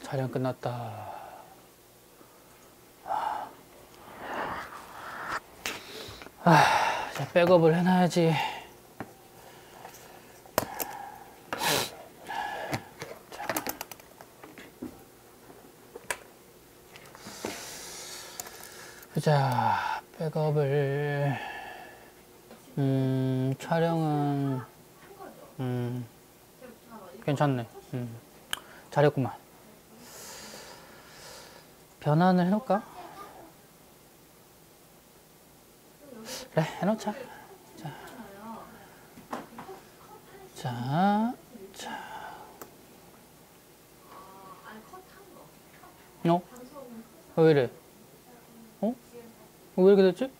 촬영 끝났다. 자, 백업을 해놔야지. 보자, 백업을. 촬영은 괜찮네. 잘했구만. 변환을 해놓을까? 그래, 해놓자. 자. 왜 이래? 왜 이렇게 됐지?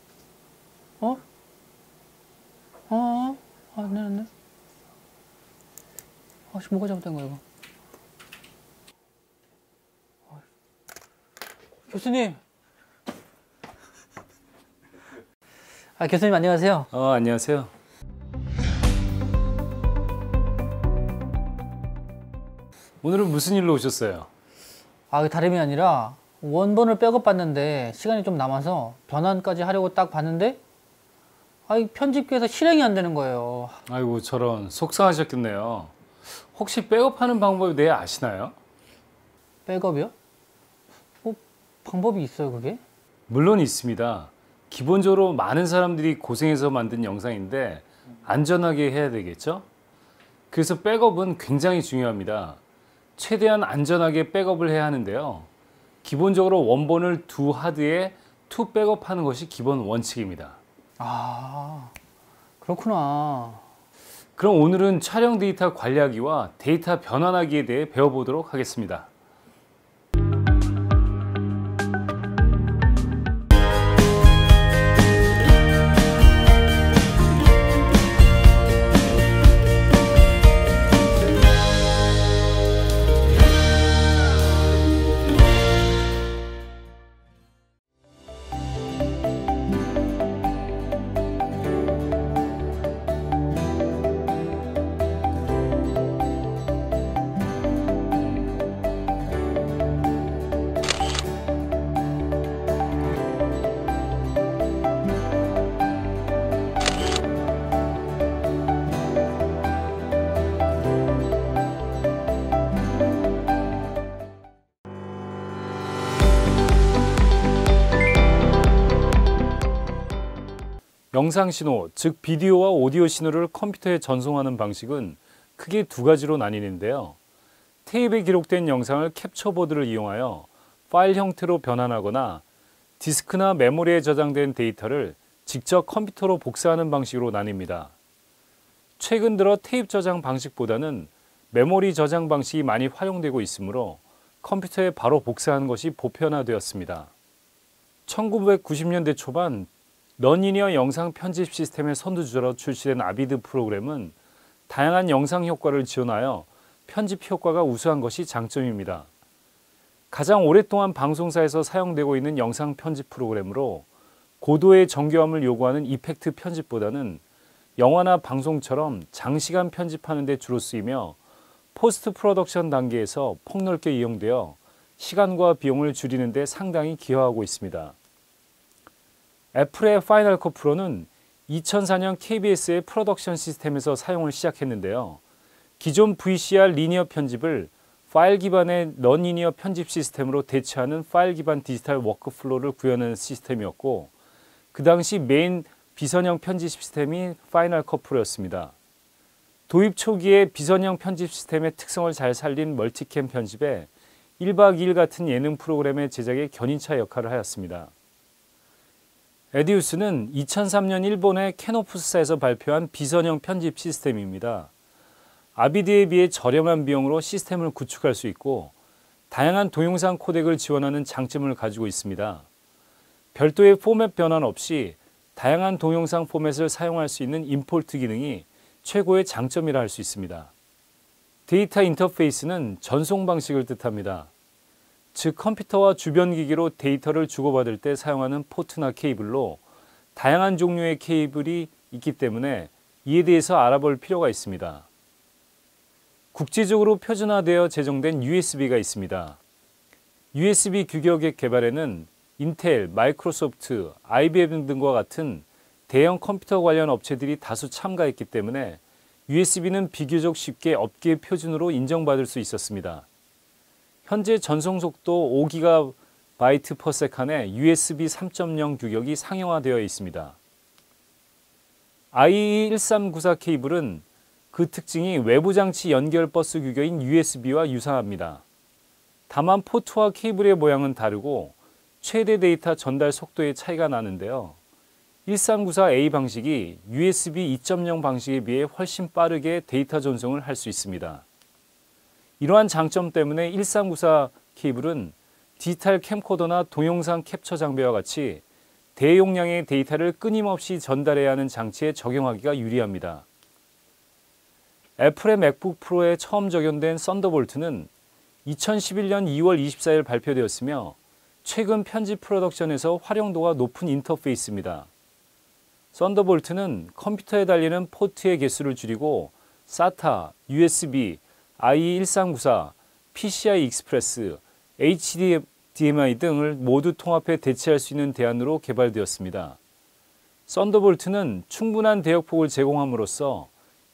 안 되는데? 뭐가 잘못된 거야, 이거? 교수님! 교수님 안녕하세요. 안녕하세요. 오늘은 무슨 일로 오셨어요? 다름이 아니라 원본을 백업 받는데 시간이 좀 남아서 변환까지 하려고 딱 봤는데 편집기에서 실행이 안 되는 거예요. 아이고, 저런, 속상하셨겠네요. 혹시 백업하는 방법에 대해 아시나요? 백업이요? 방법이 있어요, 그게? 물론 있습니다. 기본적으로 많은 사람들이 고생해서 만든 영상인데 안전하게 해야 되겠죠? 그래서 백업은 굉장히 중요합니다. 최대한 안전하게 백업을 해야 하는데요. 기본적으로 원본을 두 하드에 투 백업하는 것이 기본 원칙입니다. 그렇구나. 그럼 오늘은 촬영 데이터 관리하기와 데이터 변환하기에 대해 배워보도록 하겠습니다. 영상 신호, 즉 비디오와 오디오 신호를 컴퓨터에 전송하는 방식은 크게 두 가지로 나뉘는데요. 테이프에 기록된 영상을 캡처보드를 이용하여 파일 형태로 변환하거나 디스크나 메모리에 저장된 데이터를 직접 컴퓨터로 복사하는 방식으로 나뉩니다. 최근 들어 테이프 저장 방식보다는 메모리 저장 방식이 많이 활용되고 있으므로 컴퓨터에 바로 복사하는 것이 보편화되었습니다. 1990년대 초반 넌리니어 영상 편집 시스템의 선두주자로 출시된 아비드 프로그램은 다양한 영상 효과를 지원하여 편집 효과가 우수한 것이 장점입니다. 가장 오랫동안 방송사에서 사용되고 있는 영상 편집 프로그램으로 고도의 정교함을 요구하는 이펙트 편집보다는 영화나 방송처럼 장시간 편집하는 데 주로 쓰이며 포스트 프로덕션 단계에서 폭넓게 이용되어 시간과 비용을 줄이는 데 상당히 기여하고 있습니다. 애플의 파이널 컷 프로는 2004년 KBS의 프로덕션 시스템에서 사용을 시작했는데요. 기존 VCR 리니어 편집을 파일 기반의 넌리니어 편집 시스템으로 대체하는 파일 기반 디지털 워크플로우를 구현하는 시스템이었고, 그 당시 메인 비선형 편집 시스템이 파이널 컷 프로였습니다. 도입 초기에 비선형 편집 시스템의 특성을 잘 살린 멀티캠 편집에 1박 2일 같은 예능 프로그램의 제작에 견인차 역할을 하였습니다. 에디우스는 2003년 일본의 캐노푸스사에서 발표한 비선형 편집 시스템입니다. 아비드에 비해 저렴한 비용으로 시스템을 구축할 수 있고 다양한 동영상 코덱을 지원하는 장점을 가지고 있습니다. 별도의 포맷 변환 없이 다양한 동영상 포맷을 사용할 수 있는 임포트 기능이 최고의 장점이라 할 수 있습니다. 데이터 인터페이스는 전송 방식을 뜻합니다. 즉 컴퓨터와 주변 기기로 데이터를 주고받을 때 사용하는 포트나 케이블로 다양한 종류의 케이블이 있기 때문에 이에 대해서 알아볼 필요가 있습니다. 국제적으로 표준화되어 제정된 USB가 있습니다. USB 규격의 개발에는 인텔, 마이크로소프트, IBM 등과 같은 대형 컴퓨터 관련 업체들이 다수 참가했기 때문에 USB는 비교적 쉽게 업계 표준으로 인정받을 수 있었습니다. 현재 전송 속도 5GB/s의 USB 3.0 규격이 상용화되어 있습니다. IE1394 케이블은 그 특징이 외부 장치 연결 버스 규격인 USB와 유사합니다. 다만 포트와 케이블의 모양은 다르고 최대 데이터 전달 속도의 차이가 나는데요. 1394A 방식이 USB 2.0 방식에 비해 훨씬 빠르게 데이터 전송을 할 수 있습니다. 이러한 장점 때문에 1394 케이블은 디지털 캠코더나 동영상 캡처 장비와 같이 대용량의 데이터를 끊임없이 전달해야 하는 장치에 적용하기가 유리합니다. 애플의 맥북 프로에 처음 적용된 썬더볼트는 2011년 2월 24일 발표되었으며 최근 편집 프로덕션에서 활용도가 높은 인터페이스입니다. 썬더볼트는 컴퓨터에 달리는 포트의 개수를 줄이고 SATA, USB, IE1394, PCI Express, HDMI 등을 모두 통합해 대체할 수 있는 대안으로 개발되었습니다. 썬더볼트는 충분한 대역폭을 제공함으로써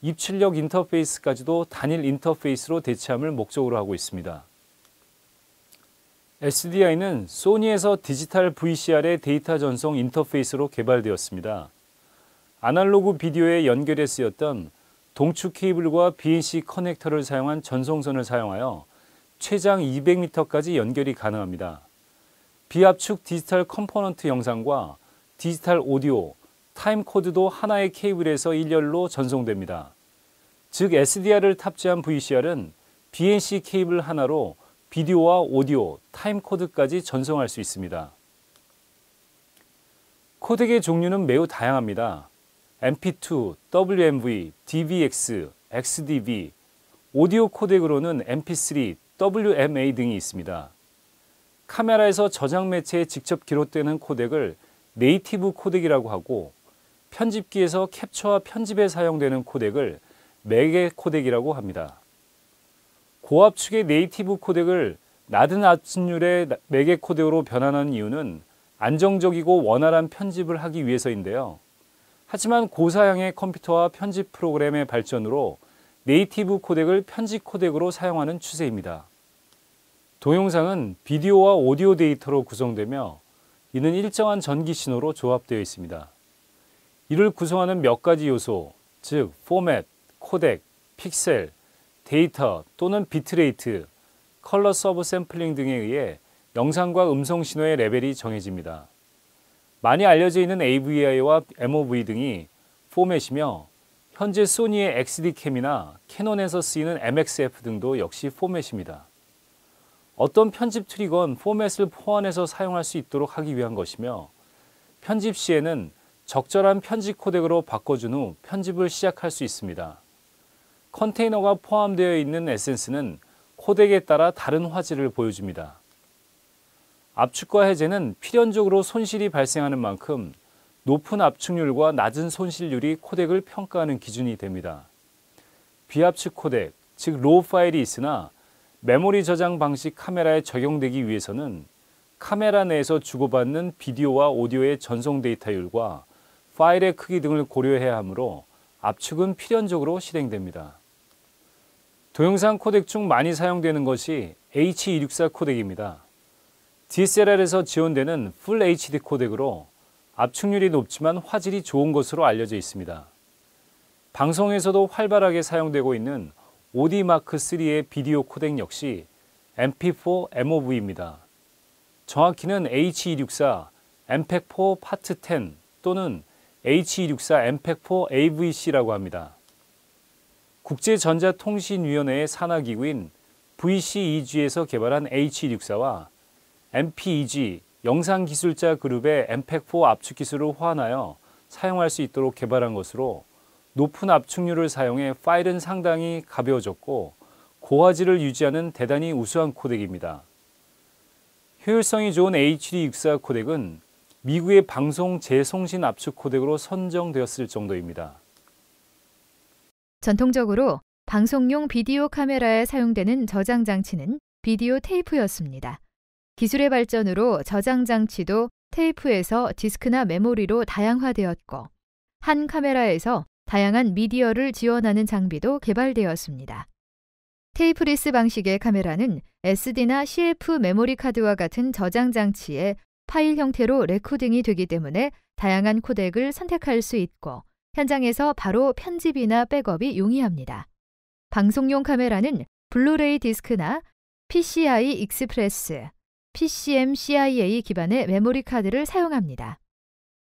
입출력 인터페이스까지도 단일 인터페이스로 대체함을 목적으로 하고 있습니다. SDI는 소니에서 디지털 VCR의 데이터 전송 인터페이스로 개발되었습니다. 아날로그 비디오에 연결에 쓰였던 동축 케이블과 BNC 커넥터를 사용한 전송선을 사용하여 최장 200m까지 연결이 가능합니다. 비압축 디지털 컴포넌트 영상과 디지털 오디오, 타임코드도 하나의 케이블에서 일렬로 전송됩니다. 즉 SDR을 탑재한 VCR은 BNC 케이블 하나로 비디오와 오디오, 타임코드까지 전송할 수 있습니다. 코덱의 종류는 매우 다양합니다. MP2, WMV, DVX, XDV, 오디오 코덱으로는 MP3, WMA 등이 있습니다. 카메라에서 저장 매체에 직접 기록되는 코덱을 네이티브 코덱이라고 하고 편집기에서 캡처와 편집에 사용되는 코덱을 매개 코덱이라고 합니다. 고압축의 네이티브 코덱을 낮은 압축률의 매개 코덱으로 변환하는 이유는 안정적이고 원활한 편집을 하기 위해서인데요. 하지만 고사양의 컴퓨터와 편집 프로그램의 발전으로 네이티브 코덱을 편집 코덱으로 사용하는 추세입니다. 동영상은 비디오와 오디오 데이터로 구성되며 이는 일정한 전기 신호로 조합되어 있습니다. 이를 구성하는 몇 가지 요소, 즉 포맷, 코덱, 픽셀, 데이터 또는 비트레이트, 컬러 서브 샘플링 등에 의해 영상과 음성 신호의 레벨이 정해집니다. 많이 알려져 있는 AVI와 MOV 등이 포맷이며 현재 소니의 XD캠이나 캐논에서 쓰이는 MXF 등도 역시 포맷입니다. 어떤 편집 툴이건 포맷을 포함해서 사용할 수 있도록 하기 위한 것이며 편집 시에는 적절한 편집 코덱으로 바꿔준 후 편집을 시작할 수 있습니다. 컨테이너가 포함되어 있는 에센스는 코덱에 따라 다른 화질을 보여줍니다. 압축과 해제는 필연적으로 손실이 발생하는 만큼 높은 압축률과 낮은 손실률이 코덱을 평가하는 기준이 됩니다. 비압축 코덱, 즉 로우 파일이 있으나 메모리 저장 방식 카메라에 적용되기 위해서는 카메라 내에서 주고받는 비디오와 오디오의 전송 데이터율과 파일의 크기 등을 고려해야 하므로 압축은 필연적으로 실행됩니다. 동영상 코덱 중 많이 사용되는 것이 H264 코덱입니다. DSLR에서 지원되는 풀 HD 코덱으로 압축률이 높지만 화질이 좋은 것으로 알려져 있습니다. 방송에서도 활발하게 사용되고 있는 OD마크3의 비디오 코덱 역시 MP4 MOV입니다. 정확히는 H264 MPEG-4 파트 10 또는 H264 MPEG-4 AVC라고 합니다. 국제전자통신위원회의 산하기구인 VCEG에서 개발한 H264와 MPEG 영상기술자 그룹의 MPEG-4 압축 기술을 호환하여 사용할 수 있도록 개발한 것으로 높은 압축률을 사용해 파일은 상당히 가벼워졌고 고화질을 유지하는 대단히 우수한 코덱입니다. 효율성이 좋은 H264 코덱은 미국의 방송 재송신 압축 코덱으로 선정되었을 정도입니다. 전통적으로 방송용 비디오 카메라에 사용되는 저장 장치는 비디오 테이프였습니다. 기술의 발전으로 저장 장치도 테이프에서 디스크나 메모리로 다양화되었고, 한 카메라에서 다양한 미디어를 지원하는 장비도 개발되었습니다. 테이프리스 방식의 카메라는 SD나 CF 메모리 카드와 같은 저장 장치에 파일 형태로 레코딩이 되기 때문에 다양한 코덱을 선택할 수 있고, 현장에서 바로 편집이나 백업이 용이합니다. 방송용 카메라는 블루레이 디스크나 PCI 익스프레스, PCM-CIA 기반의 메모리 카드를 사용합니다.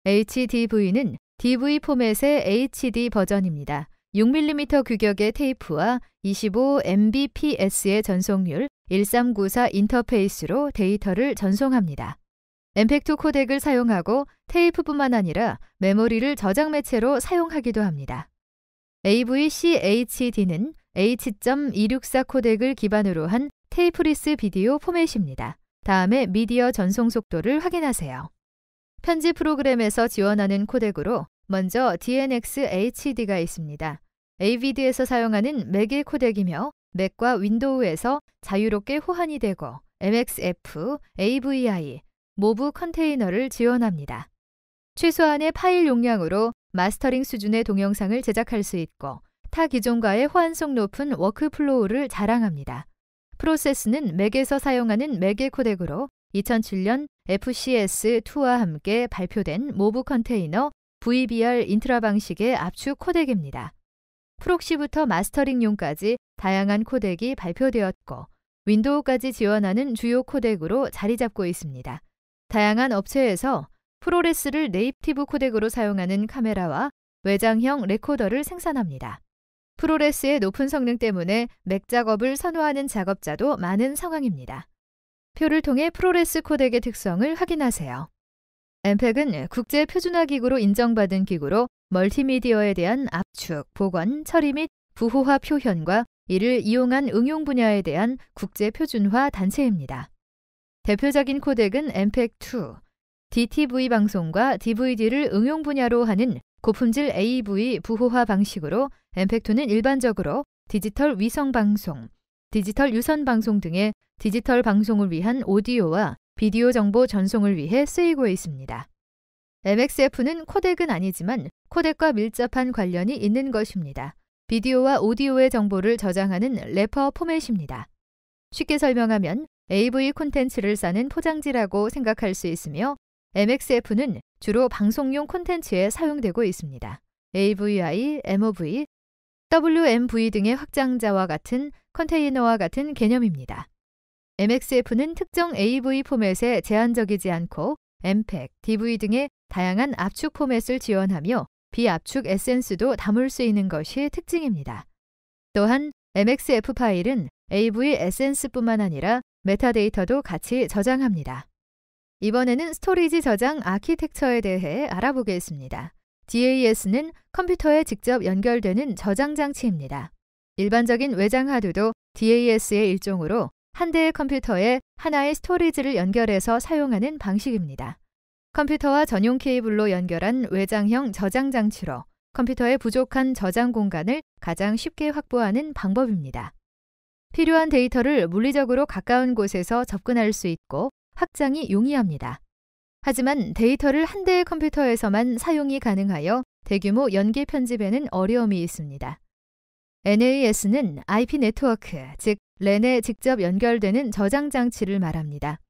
HDV는 DV 포맷의 HD 버전입니다. 6mm 규격의 테이프와 25mbps의 전송률 1394 인터페이스로 데이터를 전송합니다. MPEG-2 코덱을 사용하고 테이프뿐만 아니라 메모리를 저장 매체로 사용하기도 합니다. AVCHD는 H.264 코덱을 기반으로 한 테이프리스 비디오 포맷입니다. 다음에 미디어 전송 속도를 확인하세요. 편집 프로그램에서 지원하는 코덱으로 먼저 DNX-HD가 있습니다. AVD에서 사용하는 맥의 코덱이며 맥과 윈도우에서 자유롭게 호환이 되고 MXF, AVI, 모브 컨테이너를 지원합니다. 최소한의 파일 용량으로 마스터링 수준의 동영상을 제작할 수 있고 타 기종과의 호환성 높은 워크플로우를 자랑합니다. 프로세스는 맥에서 사용하는 맥의 코덱으로 2007년 FCS2와 함께 발표된 모브 컨테이너 VBR 인트라 방식의 압축 코덱입니다. 프록시부터 마스터링용까지 다양한 코덱이 발표되었고 윈도우까지 지원하는 주요 코덱으로 자리 잡고 있습니다. 다양한 업체에서 프로레스를 네이티브 코덱으로 사용하는 카메라와 외장형 레코더를 생산합니다. 프로레스의 높은 성능 때문에 맥 작업을 선호하는 작업자도 많은 상황입니다. 표를 통해 프로레스 코덱의 특성을 확인하세요. MPEG은 국제 표준화 기구로 인정받은 기구로 멀티미디어에 대한 압축, 복원, 처리 및 부호화 표현과 이를 이용한 응용 분야에 대한 국제 표준화 단체입니다. 대표적인 코덱은 MPEG-2, DTV 방송과 DVD를 응용 분야로 하는 고품질 AV 부호화 방식으로 MPEG-2는 일반적으로 디지털 위성 방송, 디지털 유선 방송 등의 디지털 방송을 위한 오디오와 비디오 정보 전송을 위해 쓰이고 있습니다. MXF는 코덱은 아니지만 코덱과 밀접한 관련이 있는 것입니다. 비디오와 오디오의 정보를 저장하는 래퍼 포맷입니다. 쉽게 설명하면 AV 콘텐츠를 싸는 포장지라고 생각할 수 있으며 MXF는 주로 방송용 콘텐츠에 사용되고 있습니다. AVI, MOV, WMV 등의 확장자와 같은 컨테이너와 같은 개념입니다. MXF는 특정 AV 포맷에 제한적이지 않고 MPEG, DV 등의 다양한 압축 포맷을 지원하며 비압축 에센스도 담을 수 있는 것이 특징입니다. 또한 MXF 파일은 AV 에센스뿐만 아니라 메타데이터도 같이 저장합니다. 이번에는 스토리지 저장 아키텍처에 대해 알아보겠습니다. DAS는 컴퓨터에 직접 연결되는 저장 장치입니다. 일반적인 외장 하드도 DAS의 일종으로 한 대의 컴퓨터에 하나의 스토리지를 연결해서 사용하는 방식입니다. 컴퓨터와 전용 케이블로 연결한 외장형 저장 장치로 컴퓨터의 부족한 저장 공간을 가장 쉽게 확보하는 방법입니다. 필요한 데이터를 물리적으로 가까운 곳에서 접근할 수 있고 확장이 용이합니다. 하지만 데이터를 한 대의 컴퓨터에서만 사용이 가능하여 대규모 연계 편집에는 어려움이 있습니다. NAS는 IP 네트워크, 즉 랜에 직접 연결되는 저장 장치를 말합니다.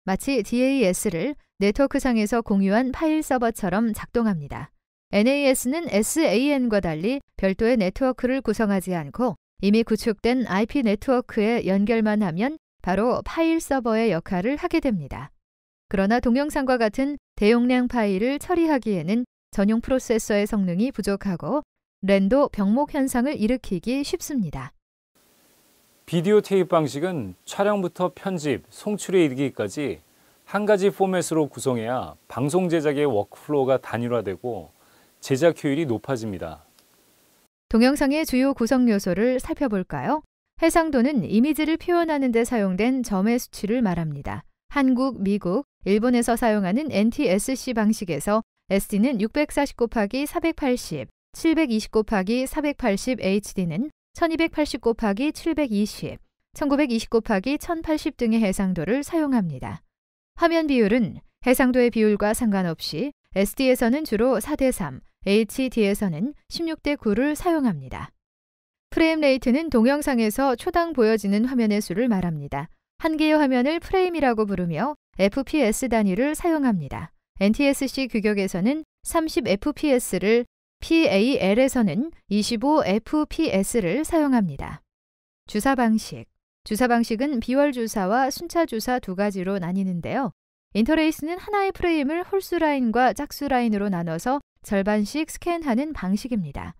마치 DAS를 네트워크상에서 공유한 파일 서버처럼 작동합니다. NAS는 SAN과 달리 별도의 네트워크를 구성하지 않고 이미 구축된 IP 네트워크에 연결만 하면 바로 파일 서버의 역할을 하게 됩니다. 그러나 동영상과 같은 대용량 파일을 처리하기에는 전용 프로세서의 성능이 부족하고 랜도 병목 현상을 일으키기 쉽습니다. 비디오 테이프 방식은 촬영부터 편집, 송출에 이르기까지 한 가지 포맷으로 구성해야 방송 제작의 워크플로우가 단일화되고 제작 효율이 높아집니다. 동영상의 주요 구성 요소를 살펴볼까요? 해상도는 이미지를 표현하는 데 사용된 점의 수치를 말합니다. 한국, 미국, 일본에서 사용하는 NTSC 방식에서 SD는 640 곱하기 480, 720 곱하기 480 HD는 1280 곱하기 720, 1920 곱하기 1080 등의 해상도를 사용합니다. 화면 비율은 해상도의 비율과 상관없이 SD에서는 주로 4:3, HD에서는 16:9를 사용합니다. 프레임 레이트는 동영상에서 초당 보여지는 화면의 수를 말합니다. 한 개의 화면을 프레임이라고 부르며 FPS 단위를 사용합니다. NTSC 규격에서는 30fps를, PAL에서는 25fps를 사용합니다. 주사 방식. 주사 방식은 비월 주사와 순차 주사 두 가지로 나뉘는데요. 인터레이스는 하나의 프레임을 홀수 라인과 짝수 라인으로 나눠서 절반씩 스캔하는 방식입니다.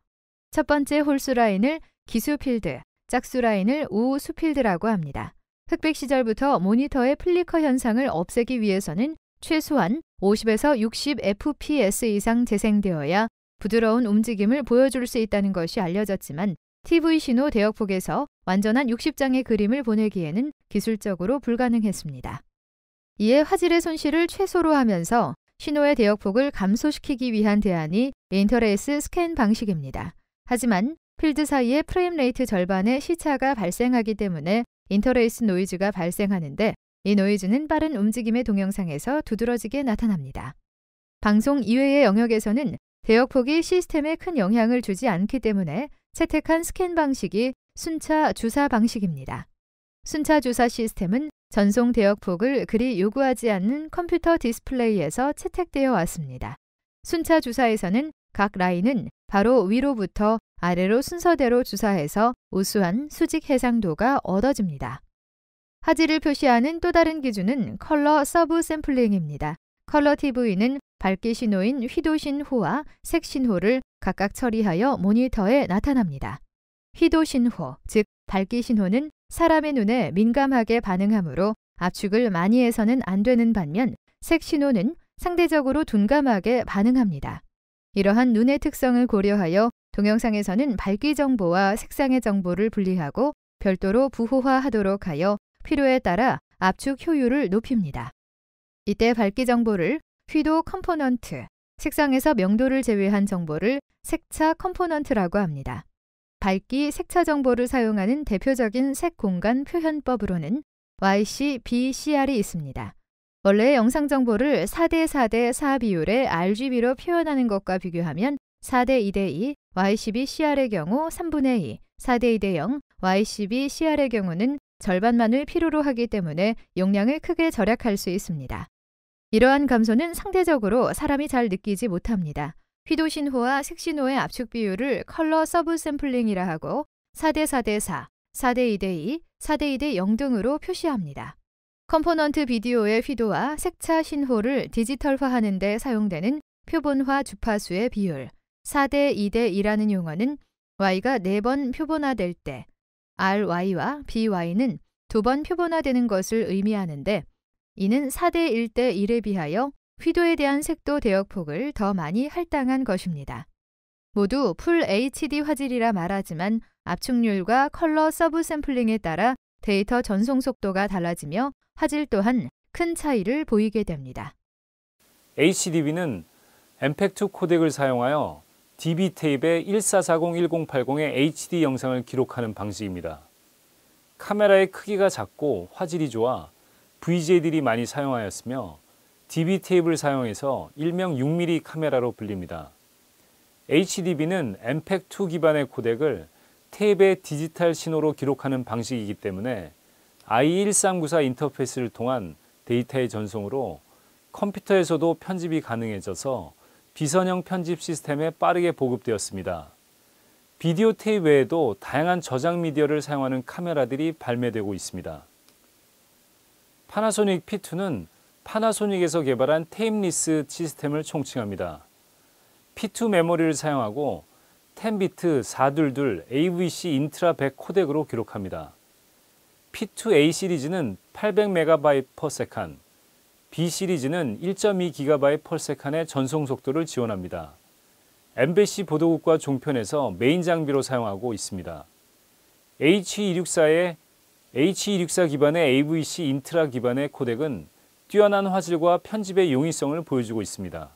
첫 번째 홀수 라인을 기수 필드, 짝수 라인을 우수 필드라고 합니다. 흑백 시절부터 모니터의 플리커 현상을 없애기 위해서는 최소한 50에서 60 fps 이상 재생되어야 부드러운 움직임을 보여줄 수 있다는 것이 알려졌지만 TV 신호 대역폭에서 완전한 60장의 그림을 보내기에는 기술적으로 불가능했습니다. 이에 화질의 손실을 최소로 하면서 신호의 대역폭을 감소시키기 위한 대안이 인터레이스 스캔 방식입니다. 하지만 필드 사이에 프레임 레이트 절반의 시차가 발생하기 때문에 인터레이스 노이즈가 발생하는데 이 노이즈는 빠른 움직임의 동영상에서 두드러지게 나타납니다. 방송 이외의 영역에서는 대역폭이 시스템에 큰 영향을 주지 않기 때문에 채택한 스캔 방식이 순차 주사 방식입니다. 순차 주사 시스템은 전송 대역폭을 그리 요구하지 않는 컴퓨터 디스플레이에서 채택되어 왔습니다. 순차 주사에서는 각 라인은 바로 위로부터 아래로 순서대로 주사해서 우수한 수직 해상도가 얻어집니다. 화질을 표시하는 또 다른 기준은 컬러 서브 샘플링입니다. 컬러 TV는 밝기 신호인 휘도 신호와 색 신호를 각각 처리하여 모니터에 나타납니다. 휘도 신호, 즉 밝기 신호는 사람의 눈에 민감하게 반응하므로 압축을 많이 해서는 안 되는 반면 색 신호는 상대적으로 둔감하게 반응합니다. 이러한 눈의 특성을 고려하여 동영상에서는 밝기 정보와 색상의 정보를 분리하고 별도로 부호화하도록 하여 필요에 따라 압축 효율을 높입니다. 이때 밝기 정보를 휘도 컴포넌트, 색상에서 명도를 제외한 정보를 색차 컴포넌트라고 합니다. 밝기, 색차 정보를 사용하는 대표적인 색 공간 표현법으로는 YC-BCR이 있습니다. 원래의 영상 정보를 4:4:4 비율의 RGB로 표현하는 것과 비교하면 4:2:2 YCB-CR의 경우 3분의 2, 4:2:0 YCB-CR의 경우는 절반만을 필요로 하기 때문에 용량을 크게 절약할 수 있습니다. 이러한 감소는 상대적으로 사람이 잘 느끼지 못합니다. 휘도 신호와 색 신호의 압축 비율을 컬러 서브 샘플링이라 하고 4:4:4, 4:2:2, 4:2:0 등으로 표시합니다. 컴포넌트 비디오의 휘도와 색차 신호를 디지털화하는 데 사용되는 표본화 주파수의 비율 4:2:2라는 용어는 Y가 4번 표본화될 때 RY와 BY는 2번 표본화되는 것을 의미하는데 이는 4:1:1에 비하여 휘도에 대한 색도 대역폭을 더 많이 할당한 것입니다. 모두 풀 HD 화질이라 말하지만 압축률과 컬러 서브 샘플링에 따라 데이터 전송 속도가 달라지며 화질 또한 큰 차이를 보이게 됩니다. HDV는 MPEG-2 코덱을 사용하여 DB 테이프에 1440-1080의 HD 영상을 기록하는 방식입니다. 카메라의 크기가 작고 화질이 좋아 VJ들이 많이 사용하였으며 DB 테이프를 사용해서 일명 6mm 카메라로 불립니다. HDV는 MPEG-2 기반의 코덱을 테이프의 디지털 신호로 기록하는 방식이기 때문에 I1394 인터페이스를 통한 데이터의 전송으로 컴퓨터에서도 편집이 가능해져서 비선형 편집 시스템에 빠르게 보급되었습니다. 비디오 테이프 외에도 다양한 저장 미디어를 사용하는 카메라들이 발매되고 있습니다. 파나소닉 P2는 파나소닉에서 개발한 테이프리스 시스템을 총칭합니다. P2 메모리를 사용하고 10비트 422 AVC 인트라 100 코덱으로 기록합니다. P2A 시리즈는 800MB/s, B 시리즈는 1.2GB/s의 전송 속도를 지원합니다. MBC 보도국과 종편에서 메인 장비로 사용하고 있습니다. H264 기반의 AVC 인트라 기반의 코덱은 뛰어난 화질과 편집의 용이성을 보여주고 있습니다.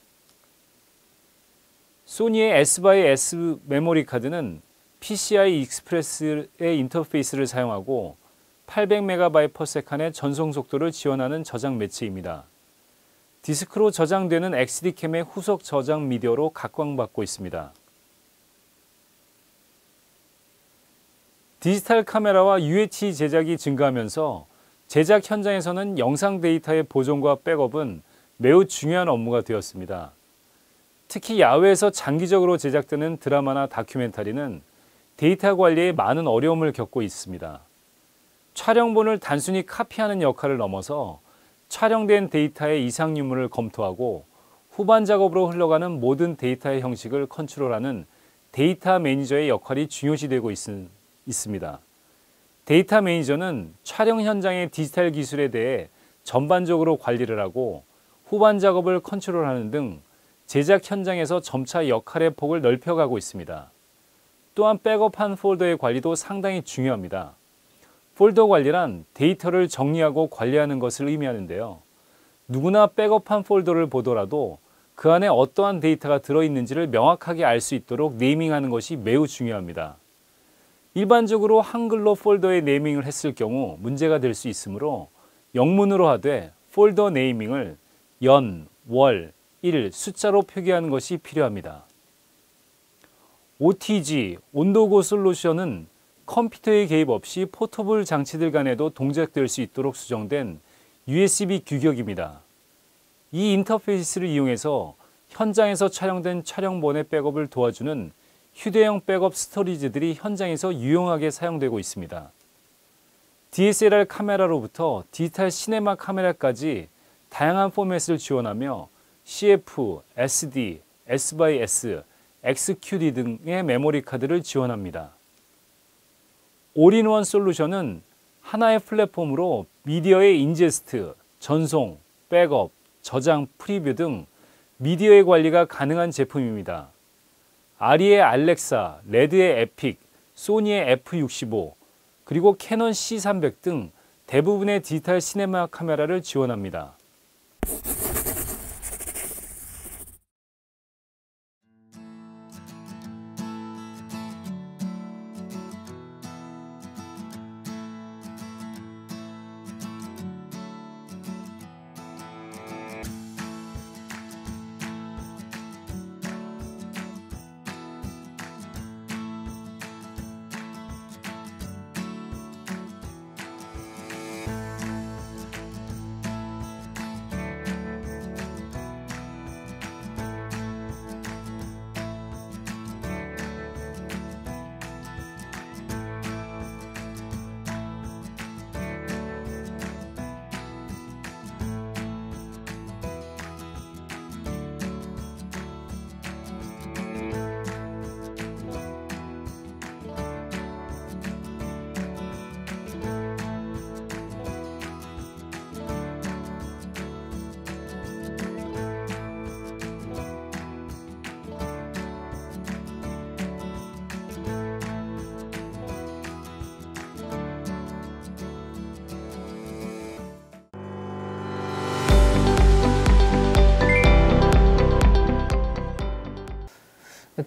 소니의 S/S 메모리 카드는 PCI 익스프레스의 인터페이스를 사용하고 800MB/s의 전송 속도를 지원하는 저장 매체입니다. 디스크로 저장되는 XD캠의 후속 저장 미디어로 각광받고 있습니다. 디지털 카메라와 UHD 제작이 증가하면서 제작 현장에서는 영상 데이터의 보존과 백업은 매우 중요한 업무가 되었습니다. 특히 야외에서 장기적으로 제작되는 드라마나 다큐멘터리는 데이터 관리에 많은 어려움을 겪고 있습니다. 촬영본을 단순히 카피하는 역할을 넘어서 촬영된 데이터의 이상 유무를 검토하고 후반 작업으로 흘러가는 모든 데이터의 형식을 컨트롤하는 데이터 매니저의 역할이 중요시되고 있습니다. 데이터 매니저는 촬영 현장의 디지털 기술에 대해 전반적으로 관리를 하고 후반 작업을 컨트롤하는 등 제작 현장에서 점차 역할의 폭을 넓혀가고 있습니다. 또한 백업한 폴더의 관리도 상당히 중요합니다. 폴더 관리란 데이터를 정리하고 관리하는 것을 의미하는데요. 누구나 백업한 폴더를 보더라도 그 안에 어떠한 데이터가 들어있는지를 명확하게 알 수 있도록 네이밍하는 것이 매우 중요합니다. 일반적으로 한글로 폴더에 네이밍을 했을 경우 문제가 될 수 있으므로 영문으로 하되 폴더 네이밍을 연, 월, 일, 숫자로 표기하는 것이 필요합니다. OTG, 온도고 솔루션은 컴퓨터의 개입 없이 포터블 장치들 간에도 동작될 수 있도록 수정된 USB 규격입니다. 이 인터페이스를 이용해서 현장에서 촬영된 촬영본의 백업을 도와주는 휴대용 백업 스토리지들이 현장에서 유용하게 사용되고 있습니다. DSLR 카메라로부터 디지털 시네마 카메라까지 다양한 포맷을 지원하며 CF, SD, S/S, XQD 등의 메모리 카드를 지원합니다. 올인원 솔루션은 하나의 플랫폼으로 미디어의 인제스트, 전송, 백업, 저장, 프리뷰 등 미디어의 관리가 가능한 제품입니다. 아리의 알렉사, 레드의 에픽, 소니의 F65, 그리고 캐논 C300 등 대부분의 디지털 시네마 카메라를 지원합니다.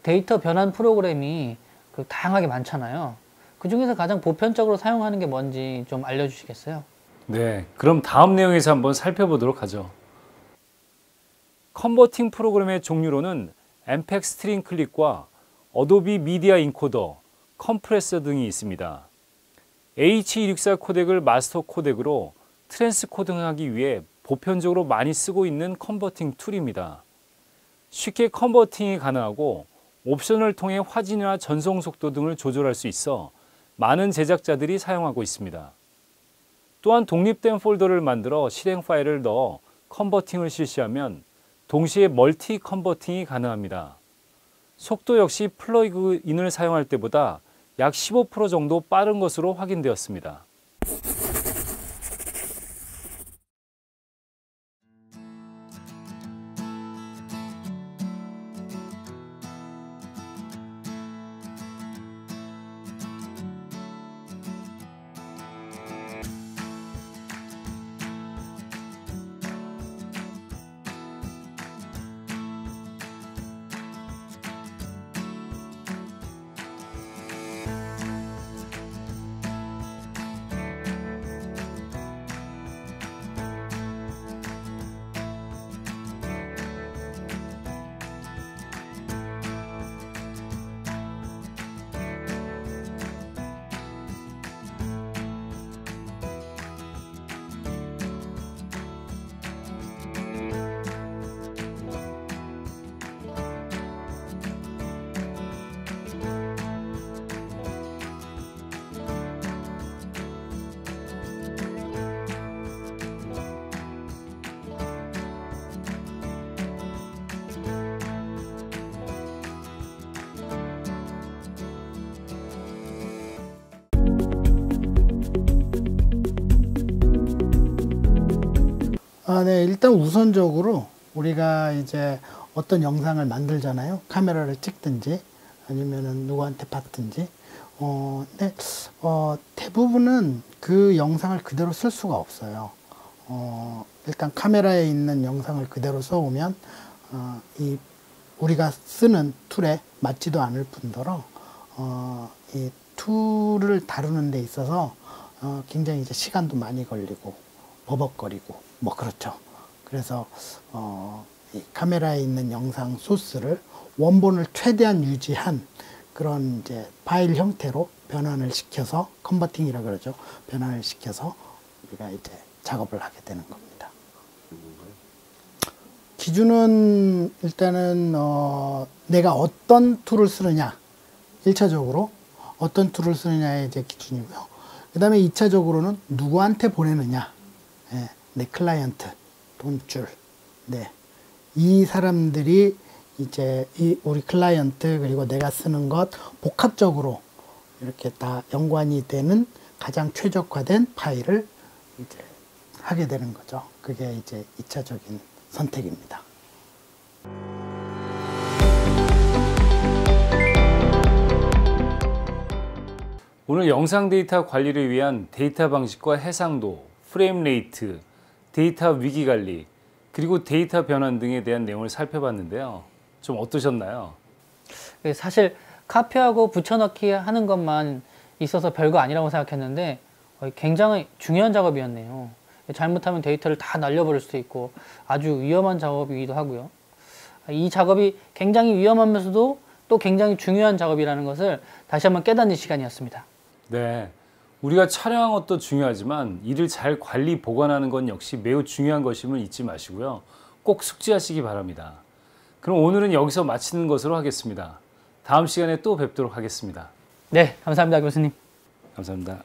데이터 변환 프로그램이 다양하게 많잖아요. 그 중에서 가장 보편적으로 사용하는 게 뭔지 좀 알려주시겠어요? 네, 그럼 다음 내용에서 한번 살펴보도록 하죠. 컨버팅 프로그램의 종류로는 엠팩 스트링 클립과 어도비 미디어 인코더, 컴프레서 등이 있습니다. H264 코덱을 마스터 코덱으로 트랜스코딩하기 위해 보편적으로 많이 쓰고 있는 컨버팅 툴입니다. 쉽게 컨버팅이 가능하고 옵션을 통해 화질이나 전송 속도 등을 조절할 수 있어 많은 제작자들이 사용하고 있습니다. 또한 독립된 폴더를 만들어 실행 파일을 넣어 컨버팅을 실시하면 동시에 멀티 컨버팅이 가능합니다. 속도 역시 플러그인을 사용할 때보다 약 15% 정도 빠른 것으로 확인되었습니다. 네, 일단 우선적으로 우리가 이제 어떤 영상을 만들잖아요. 카메라를 찍든지 아니면은 누구한테 받든지. 근데 대부분은 그 영상을 그대로 쓸 수가 없어요. 일단 카메라에 있는 영상을 그대로 써오면 이 우리가 쓰는 툴에 맞지도 않을 뿐더러 이 툴을 다루는 데 있어서 굉장히 이제 시간도 많이 걸리고 버벅거리고 뭐 그렇죠. 그래서 이 카메라에 있는 영상 소스를 원본을 최대한 유지한 그런 이제 파일 형태로 변환을 시켜서 컨버팅이라 그러죠. 변환을 시켜서 우리가 이제 작업을 하게 되는 겁니다. 기준은 일단은 내가 어떤 툴을 쓰느냐 1차적으로 어떤 툴을 쓰느냐의 이제 기준이고요. 그 다음에 2차적으로는 누구한테 보내느냐. 예, 내 클라이언트, 돈줄. 네. 이 사람들이 이제 우리 클라이언트 그리고 내가 쓰는 것 복합적으로 이렇게 다 연관이 되는 가장 최적화된 파일을 이제 하게 되는 거죠. 그게 이제 2차적인 선택입니다. 오늘 영상 데이터 관리를 위한 데이터 방식과 해상도, 프레임 레이트, 데이터 위기 관리, 그리고 데이터 변환 등에 대한 내용을 살펴봤는데요. 좀 어떠셨나요? 사실 카피하고 붙여넣기 하는 것만 있어서 별거 아니라고 생각했는데 굉장히 중요한 작업이었네요. 잘못하면 데이터를 다 날려버릴 수도 있고 아주 위험한 작업이기도 하고요. 이 작업이 굉장히 위험하면서도 또 굉장히 중요한 작업이라는 것을 다시 한번 깨닫는 시간이었습니다. 네, 우리가 촬영한 것도 중요하지만 이를 잘 관리 보관하는 건 역시 매우 중요한 것임을 잊지 마시고요. 꼭 숙지하시기 바랍니다. 그럼 오늘은 여기서 마치는 것으로 하겠습니다. 다음 시간에 또 뵙도록 하겠습니다. 네, 감사합니다, 교수님. 감사합니다.